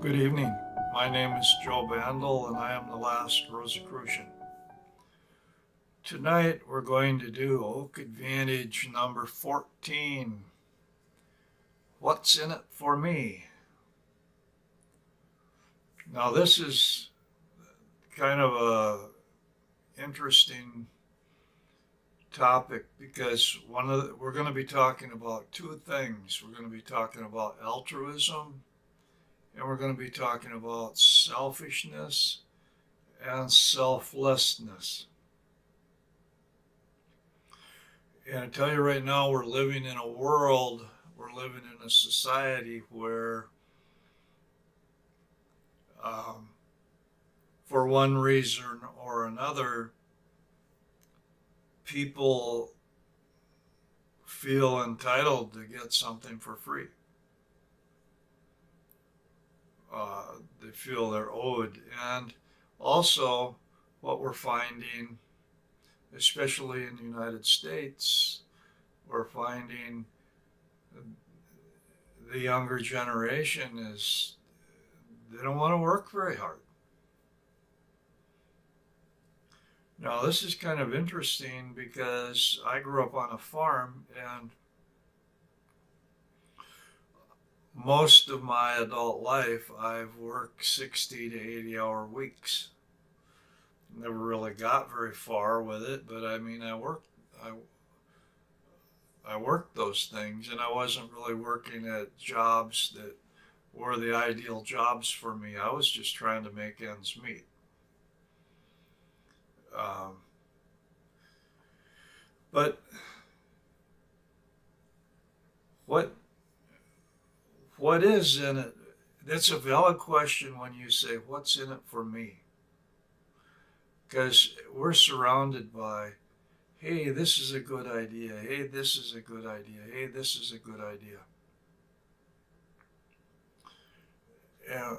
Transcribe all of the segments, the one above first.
Good evening. My name is Joe Bandel and I am the last Rosicrucian. Tonight we're going to do Oak Advantage number 14. What's in it for me? Now this is kind of a interesting topic because we're going to be talking about two things. We're going to be talking about altruism and we're going to be talking about selfishness and selflessness. And I tell you right now, we're living in a world, we're living in a society where, um, for one reason or another, people feel entitled to get something for free. They feel they're owed. And also, what we're finding, especially in the United States, we're finding the younger generation is they don't want to work very hard. Now, this is kind of interesting because I grew up on a farm and most of my adult life I've worked 60 to 80-hour weeks. Never really got very far with it, but I mean, I, I worked those things and I wasn't really working at jobs that were the ideal jobs for me. I was just trying to make ends meet. Um, but what what is in it? That's a valid question when you say, what's in it for me? Because we're surrounded by, hey, this is a good idea. Hey, this is a good idea. Hey, this is a good idea. And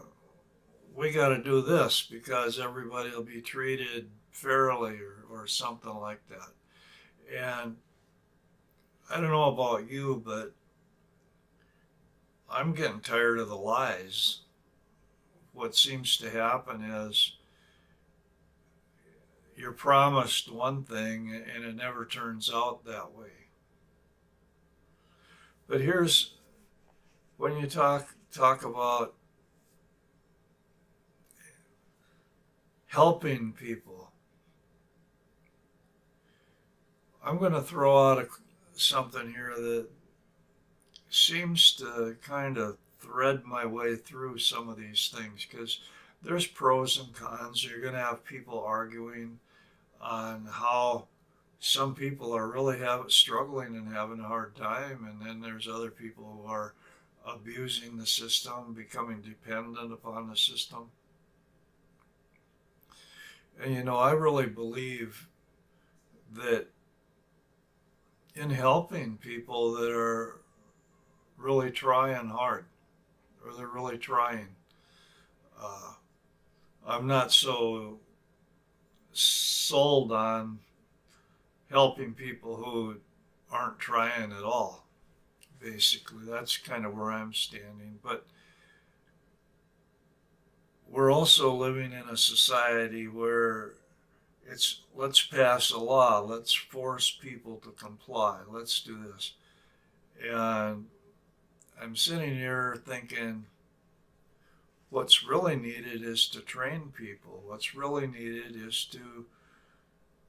we got to do this because everybody will be treated fairly or something like that. And I don't know about you, but I'm getting tired of the lies. What seems to happen is you're promised one thing and it never turns out that way. But here's when you talk about helping people. I'm going to throw out something here that seems to kind of thread my way through some of these things because there's pros and cons. You're going to have people arguing on how some people are really struggling and having a hard time, and then there's other people who are abusing the system, becoming dependent upon the system. And I really believe that in helping people that are really trying hard, or they're really trying, uh, I'm not so sold on helping people who aren't trying at all. Basically, that's kind of where I'm standing. But we're also living in a society where it's let's pass a law, let's force people to comply, let's do this. And I'm sitting here thinking, what's really needed is to train people. What's really needed is to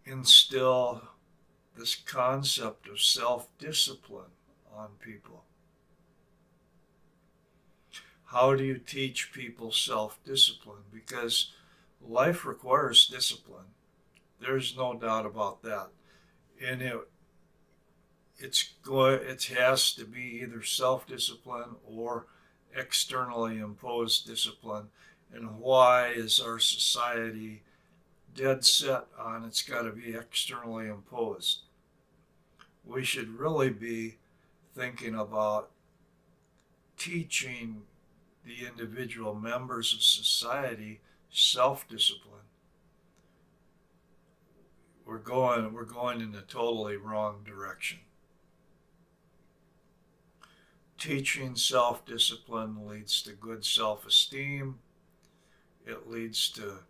instill this concept of self discipline on people. How do you teach people self discipline? Because life requires discipline. There's no doubt about that. And it has to be either self discipline or externally imposed discipline. And why is our society dead set on it's got to be externally imposed? We should really be thinking about teaching the individual members of society self-discipline. We're going in a totally wrong direction. Teaching self-discipline leads to good self-esteem. It leads to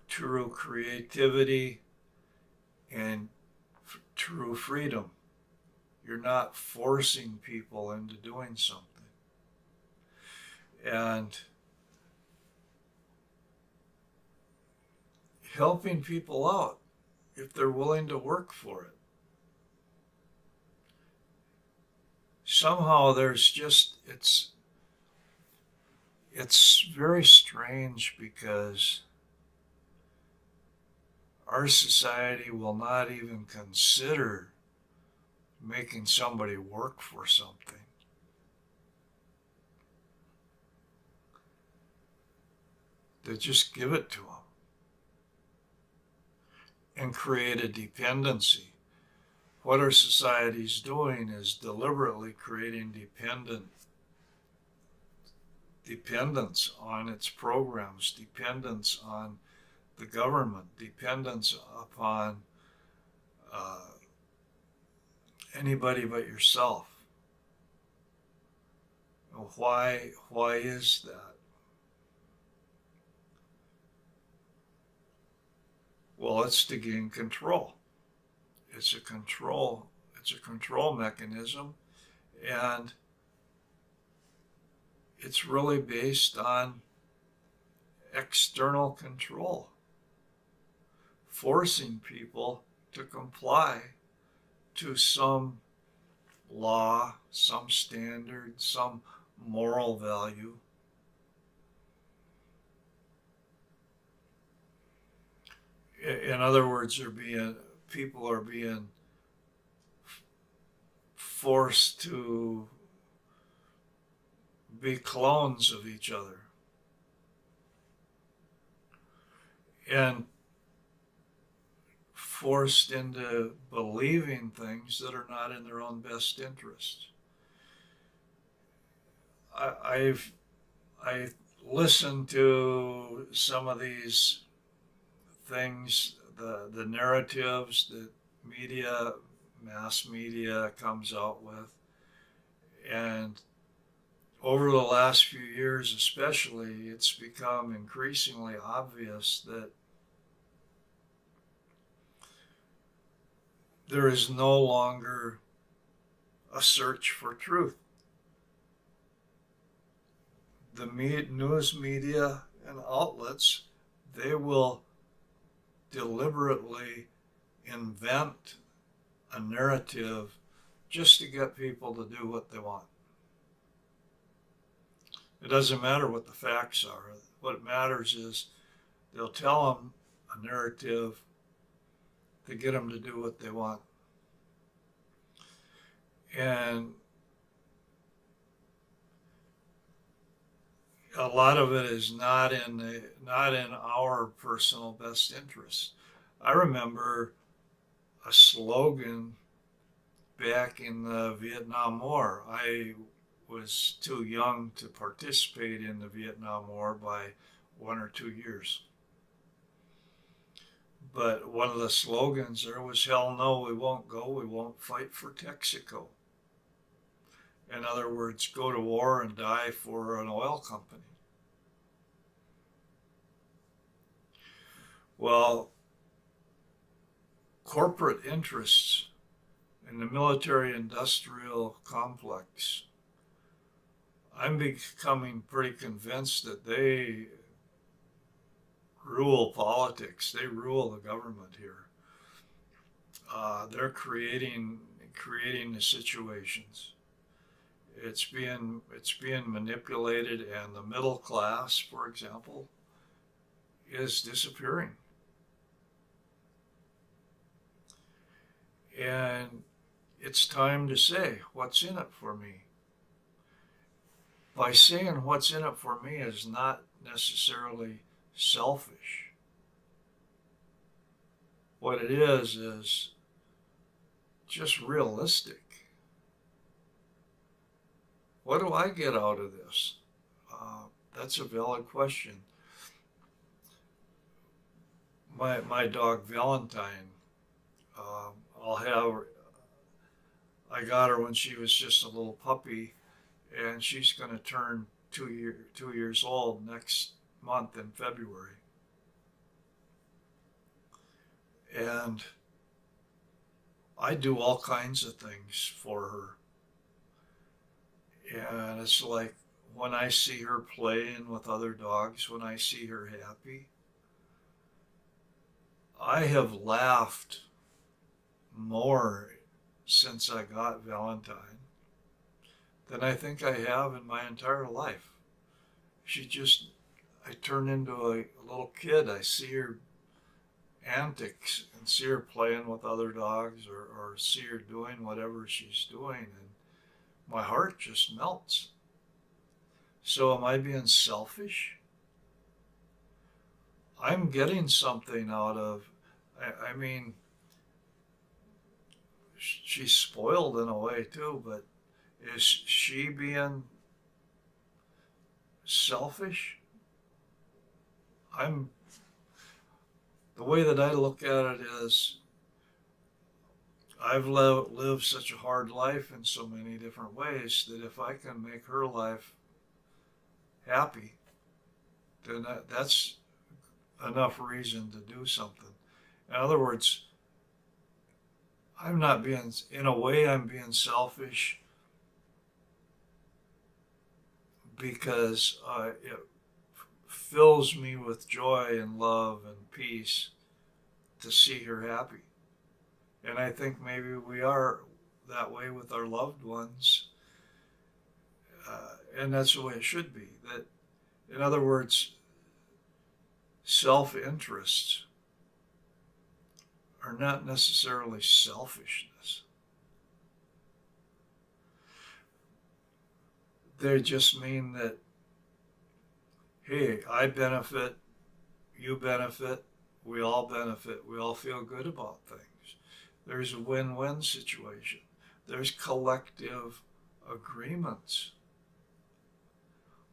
true creativity and true freedom. You're not forcing people into doing something. And helping people out if they're willing to work for it. Somehow there's just, it's very strange because our society will not even consider making somebody work for something. They just give it to them and create a dependency. What our society's doing is deliberately creating dependence on its programs, dependence on the government, dependence upon anybody but yourself. Why is that? Well, it's to gain control. It's a control mechanism, and it's really based on external control, forcing people to comply to some law, some standard, some moral value. In other words, people are being forced to be clones of each other. And forced into believing things that are not in their own best interest. I listened to some of these things, the narratives that mass media comes out with, and over the last few years especially, it's become increasingly obvious that there is no longer a search for truth. The news media and outlets, they will deliberately invent a narrative just to get people to do what they want. It doesn't matter what the facts are. What matters is they'll tell them a narrative to get them to do what they want. And a lot of it is not in our personal best interest. I remember a slogan back in the Vietnam War. I was too young to participate in the Vietnam War by 1 or 2 years. But one of the slogans there was, "Hell no, we won't go. We won't fight for Texaco." In other words, go to war and die for an oil company. Well, corporate interests in the military-industrial complex, I'm becoming pretty convinced that they rule politics. They rule the government here. They're creating the situations. It's being manipulated, and the middle class, for example, is disappearing. And it's time to say, what's in it for me? By saying what's in it for me is not necessarily selfish. What it is just realistic. What do I get out of this? That's a valid question. My dog Valentine, I got her when she was just a little puppy, and she's going to turn 2 years old next month in February. And I do all kinds of things for her. And it's like when I see her playing with other dogs, when I see her happy, I have laughed more since I got Valentine than I think I have in my entire life. I turn into a little kid. I see her antics and see her playing with other dogs or see her doing whatever she's doing, and my heart just melts. So am I being selfish? I'm getting something out of, I mean, she's spoiled in a way too, but is she being selfish? I'm, the way that I look at it is I've lived such a hard life in so many different ways that if I can make her life happy, then that's enough reason to do something. In other words, I'm not being, in a way, I'm being selfish because it fills me with joy and love and peace to see her happy. And I think maybe we are that way with our loved ones. And that's the way it should be. That, in other words, self-interests are not necessarily selfishness. They just mean that, hey, I benefit, you benefit, we all benefit, we all feel good about things. There's a win-win situation. There's collective agreements.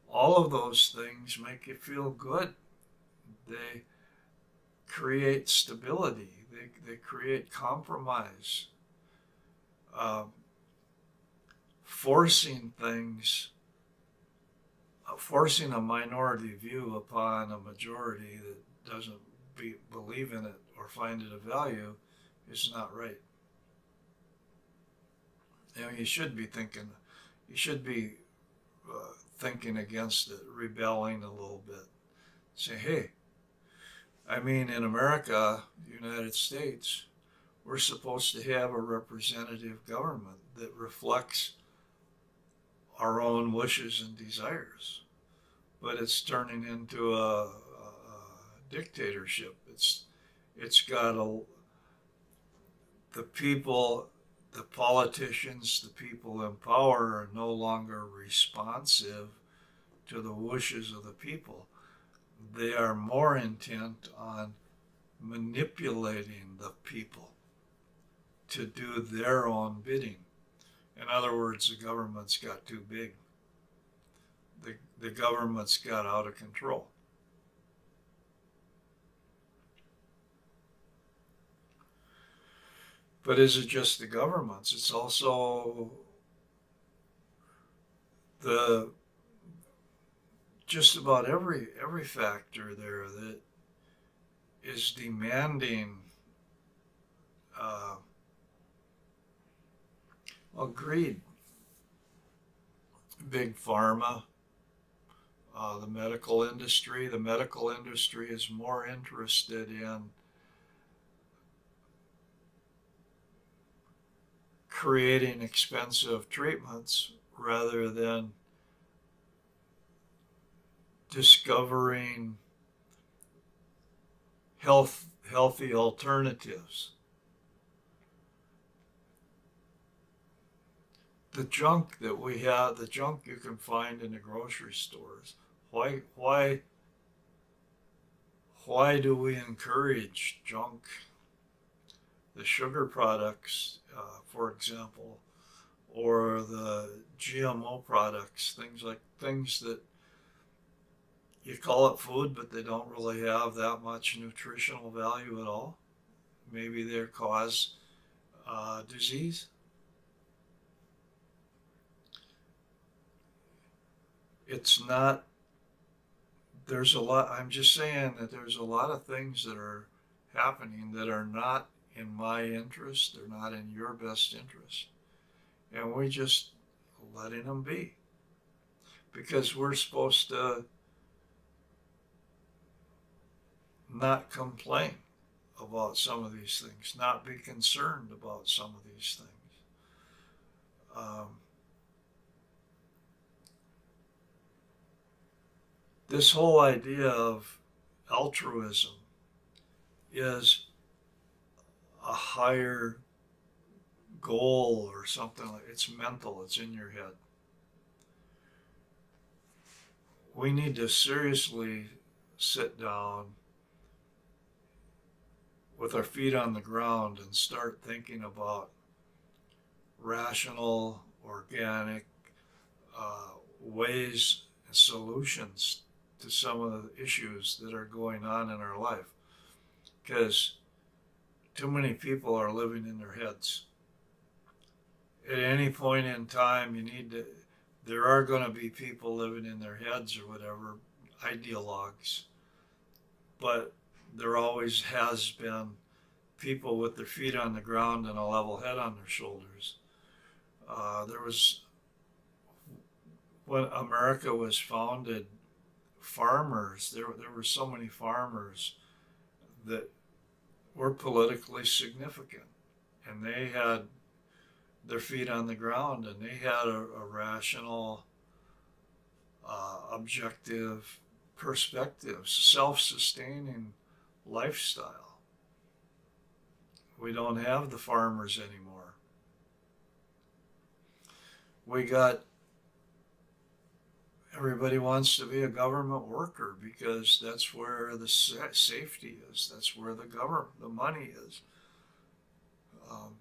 All of those things make you feel good. They create stability. They create compromise. Forcing things, forcing a minority view upon a majority that doesn't believe in it or find it of value is not right. You know, you should be thinking against it, rebelling a little bit. Say, hey, I mean, in America, United States, we're supposed to have a representative government that reflects our own wishes and desires. But it's turning into a dictatorship. It's got the people, the politicians, the people in power are no longer responsive to the wishes of the people. They are more intent on manipulating the people to do their own bidding. In other words, the government's got too big. The government's got out of control. But is it just the governments? It's also the just about every factor there that is demanding greed. Big pharma, the medical industry. The medical industry is more interested in creating expensive treatments rather than discovering healthy alternatives. The junk that we have, the junk you can find in the grocery stores. Why do we encourage junk? The sugar products, for example, or the GMO products, things that you call it food, but they don't really have that much nutritional value at all. Maybe they cause disease. It's not, there's a lot, I'm just saying that there's a lot of things that are happening that are not in my interest, they're not in your best interest. And we just letting them be because we're supposed to not complain about some of these things, not be concerned about some of these things. Um, this whole idea of altruism is a higher goal or something like it's mental, it's in your head. We need to seriously sit down with our feet on the ground and start thinking about rational, organic ways and solutions to some of the issues that are going on in our life. Because too many people are living in their heads. At any point in time, there are going to be people living in their heads or whatever, ideologues. But there always has been people with their feet on the ground and a level head on their shoulders. There was, when America was founded, farmers, there were so many farmers that were politically significant. And they had their feet on the ground and they had a rational, objective perspective, self sustaining lifestyle. We don't have the farmers anymore. We got everybody wants to be a government worker because that's where the safety is. That's where the money is. Um,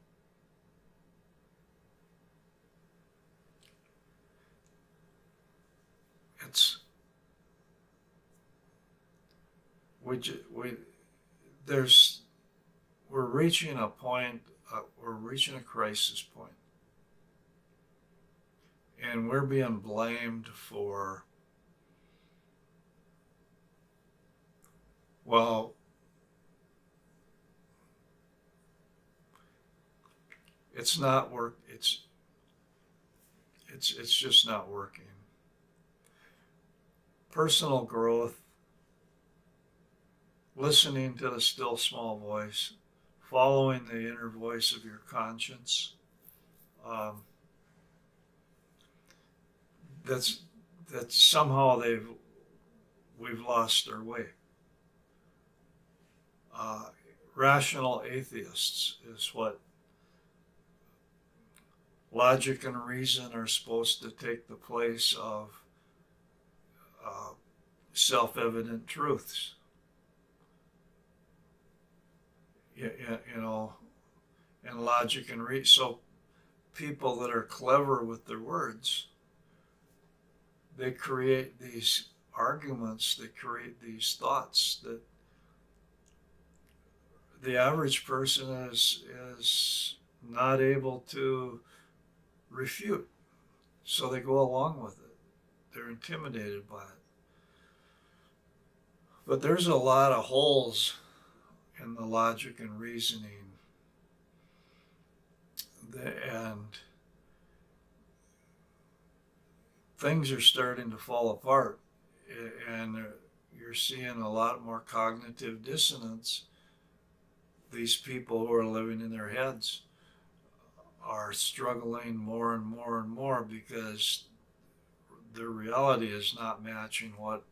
it's we there's we're reaching a point. We're reaching a crisis point, and we're being blamed for, well, it's not work. It's just not working. Personal growth, listening to the still small voice, following the inner voice of your conscience. Um, that's that somehow we've lost our way. Uh, Rational atheists is what logic and reason are supposed to take the place of uh, self-evident truths. You know, and logic and reason. So people that are clever with their words, they create these arguments, they create these thoughts that the average person is not able to refute. So they go along with it. They're intimidated by it. But there's a lot of holes in the logic and reasoning, and things are starting to fall apart, and you're seeing a lot more cognitive dissonance. These people who are living in their heads are struggling more and more and more because their reality is not matching what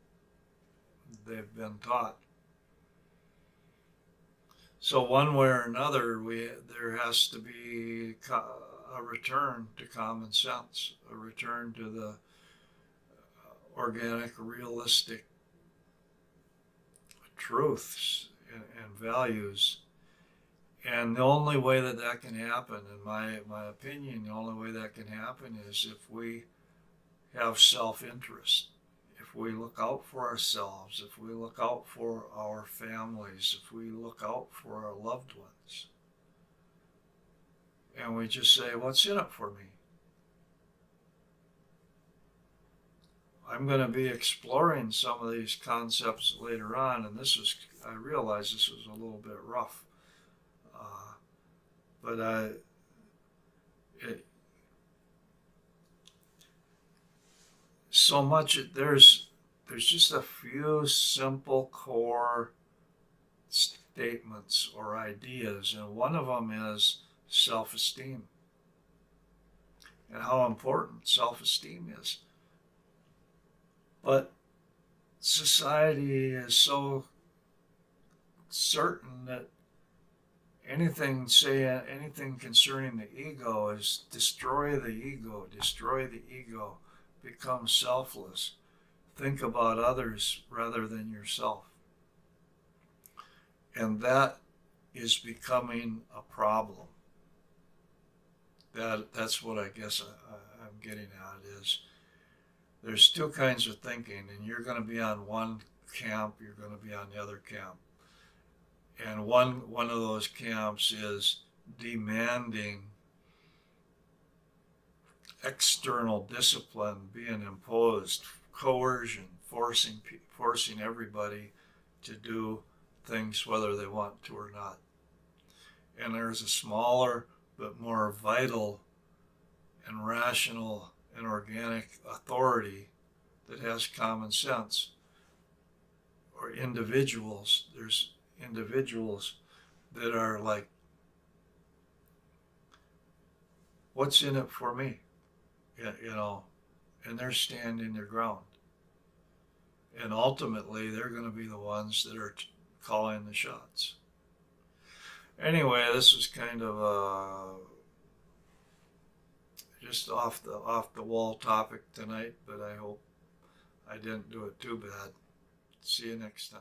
they've been taught. So one way or another, there has to be a return to common sense, a return to the organic, realistic truths and values. And the only way that that can happen, in my opinion, the only way that can happen is if we have self-interest, if we look out for ourselves, if we look out for our families, if we look out for our loved ones, and we just say, what's in it for me? I'm going to be exploring some of these concepts later on, and I realize this was a little bit rough. Uh, but it, so much, there's just a few simple core statements or ideas, and one of them is self-esteem and how important self-esteem is. But society is so certain that anything concerning the ego is destroy the ego, become selfless, think about others rather than yourself. And that is becoming a problem. That's what I guess I'm getting at is there's two kinds of thinking, and you're going to be on one camp, you're going to be on the other camp. And one of those camps is demanding external discipline being imposed, coercion, forcing everybody to do things whether they want to or not. And there's a smaller but more vital and rational and organic authority that has common sense. Or individuals, there's individuals that are like, what's in it for me? And they're standing their ground. And ultimately, they're going to be the ones that are calling the shots. Anyway, this was kind of a just off the wall topic tonight, but I hope I didn't do it too bad. See you next time.